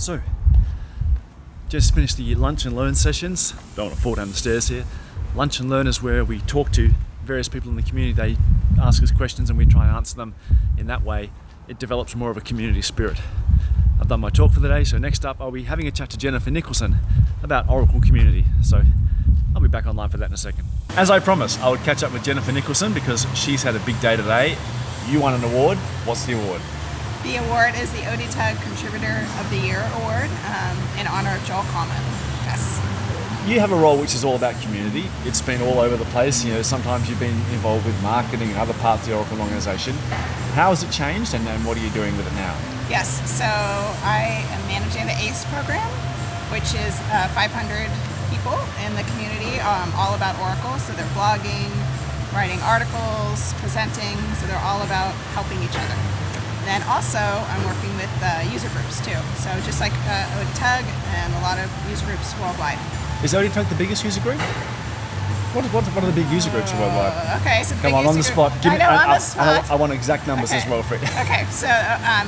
So, just finished the lunch and learn sessions. Don't want to fall down the stairs here. Lunch and learn is where we talk to various people in the community. They ask us questions and we try and answer them. In that way, it develops more of a community spirit. I've done my talk for the day, so next up I'll be having a chat to Jennifer Nicholson about Oracle Community. So I'll be back online for that in a second. As I promised, I would catch up with Jennifer Nicholson because she's had a big day today. You won an award. What's the award? The award is the ODTUG Contributor of the Year Award in honor of Joel Coleman. Yes. You have a role which is all about community. It's been all over the place. You know, sometimes you've been involved with marketing and other parts of the Oracle organization. How has it changed and what are you doing with it now? Yes, so I am managing the ACE program, which is 500 people in the community, all about Oracle. So they're blogging, writing articles, presenting, so they're all about helping each other. And also, I'm working with user groups too. So just like ODTUG and a lot of user groups worldwide. Is ODTUG the biggest user group? What are the big user groups worldwide? Okay, so come on the spot. Give me, on the spot. I want exact numbers as well for it. Okay, so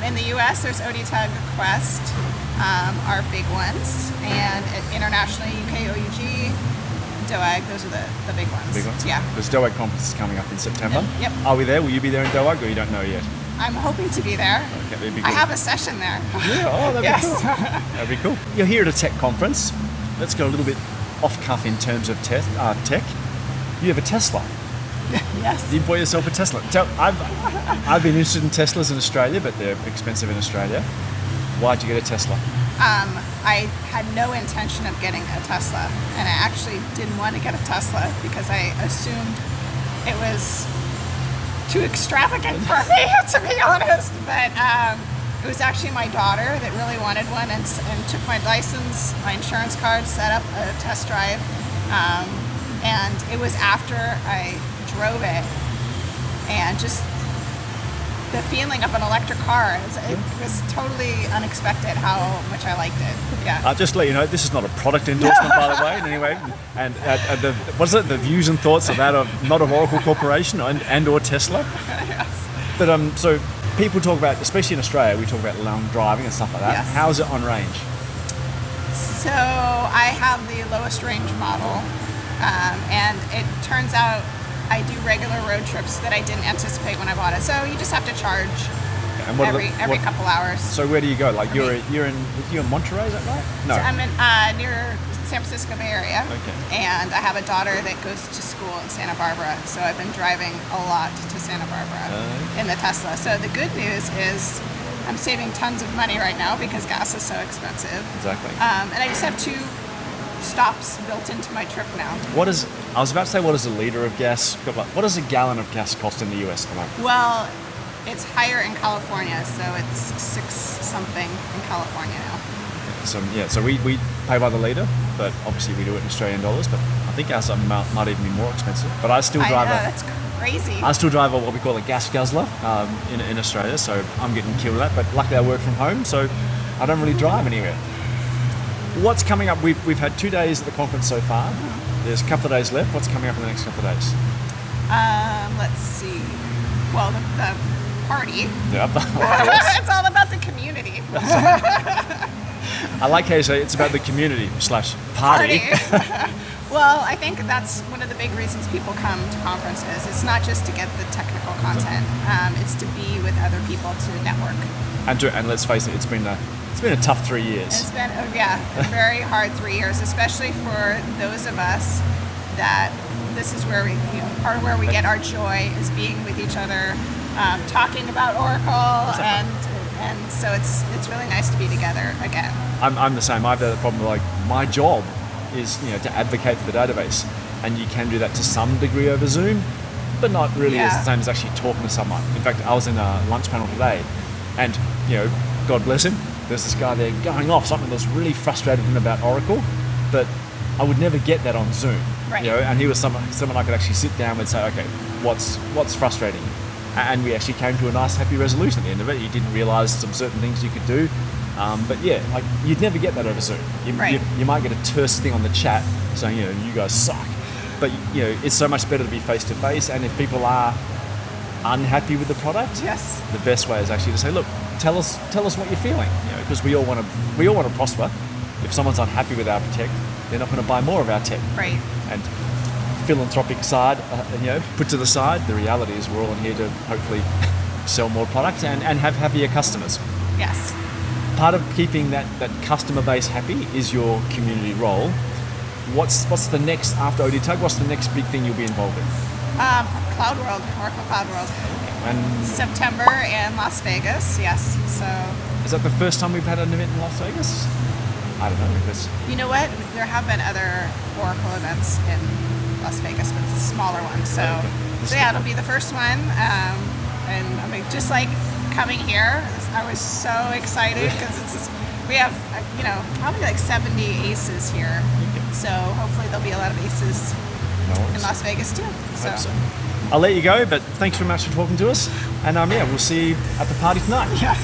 in the US, there's ODTUG Quest, are big ones, and internationally, UK OUG, DOAG, those are the big ones. The big ones? Yeah. Because DOAG conference is coming up in September. Yep. Are we there? Will you be there in DOAG or you don't know yet? I'm hoping to be there. Okay, that'd be good. I have a session there. Yeah, that'd yes. be cool. That'd be cool. You're here at a tech conference. Let's go a little bit off cuff in terms of tech. You have a Tesla. Yes. You bought yourself a Tesla. So I've been interested in Teslas in Australia, but they're expensive in Australia. Why'd you get a Tesla? I had no intention of getting a Tesla, and I actually didn't want to get a Tesla because I assumed it was too extravagant for me, to be honest. But it was actually my daughter that really wanted one and took my license, my insurance card, set up a test drive. And it was after I drove it and just the feeling of an electric car, it was totally unexpected how much I liked it. Yeah. Just to let you know, this is not a product endorsement, by the way, in any way. And the views and thoughts of that of not of Oracle Corporation and or Tesla. Yes. But so people talk about, especially in Australia, we talk about long driving and stuff like that. Yes. How is it on range? So I have the lowest range model, and it turns out I do regular road trips that I didn't anticipate when I bought it. So you just have to charge every couple hours. So where do you go? Like you're in Monterey, is that right? No. So I'm in near San Francisco Bay Area. Okay. And I have a daughter that goes to school in Santa Barbara. So I've been driving a lot to Santa Barbara in the Tesla. So the good news is I'm saving tons of money right now because gas is so expensive. Exactly. And I just have 2 stops built into my trip now. I was about to say, what is a liter of gas? But what does a gallon of gas cost in the US? Well, it's higher in California, so it's 6 something in California now. So we pay by the liter, but obviously we do it in Australian dollars. But I think ours might even be more expensive. But I still drive. That's crazy. I still drive what we call a gas guzzler in Australia, so I'm getting killed with that. But luckily I work from home, so I don't really drive anywhere. What's coming up? We've had 2 days at the conference so far. There's a couple of days left. What's coming up in the next couple of days? Let's see. Well, the party. Yep. It's all about the community. I like how you say it's about the community / party. Well, I think that's one of the big reasons people come to conferences. It's not just to get the technical content. It's to be with other people, to network. And let's face it, it's been a tough 3 years. It's been a very hard 3 years, especially for those of us that this is where part of where we get our joy is being with each other, talking about Oracle, and so it's really nice to be together again. I'm the same. I've had a problem. Like my job is to advocate for the database, and you can do that to some degree over Zoom, but not really as the same as actually talking to someone. In fact, I was in a lunch panel today, and God bless him, there's this guy there going off something that was really frustrated him about Oracle, but I would never get that on Zoom. Right. And he was someone I could actually sit down with and say, okay, what's frustrating? And we actually came to a nice, happy resolution at the end of it. You didn't realise some certain things you could do. But like you'd never get that over Zoom. You might get a terse thing on the chat saying, you guys suck. But it's so much better to be face to face. And if people are unhappy with the product, Yes. the best way is actually to say, look, tell us what you're feeling, because we all want to prosper. If someone's unhappy with our tech, they're not going to buy more of our tech. Right. And philanthropic side, put to the side, the reality is we're all in here to hopefully sell more product and have happier customers. Yes. Part of keeping that customer base happy is your community role. What's the next, after ODTUG, what's the next big thing you'll be involved in? Cloud World, Oracle Cloud World. And September in Las Vegas, yes. So, is that the first time we've had an event in Las Vegas? I don't know, because you know what? There have been other Oracle events in Las Vegas, but it's smaller ones. So, yeah, it'll be the first one. And I mean, just like coming here, I was so excited because we have, probably like 70 aces here. So hopefully there'll be a lot of aces in Las Vegas too. I hope so. I'll let you go, but thanks very much for talking to us. And we'll see you at the party tonight. Yeah.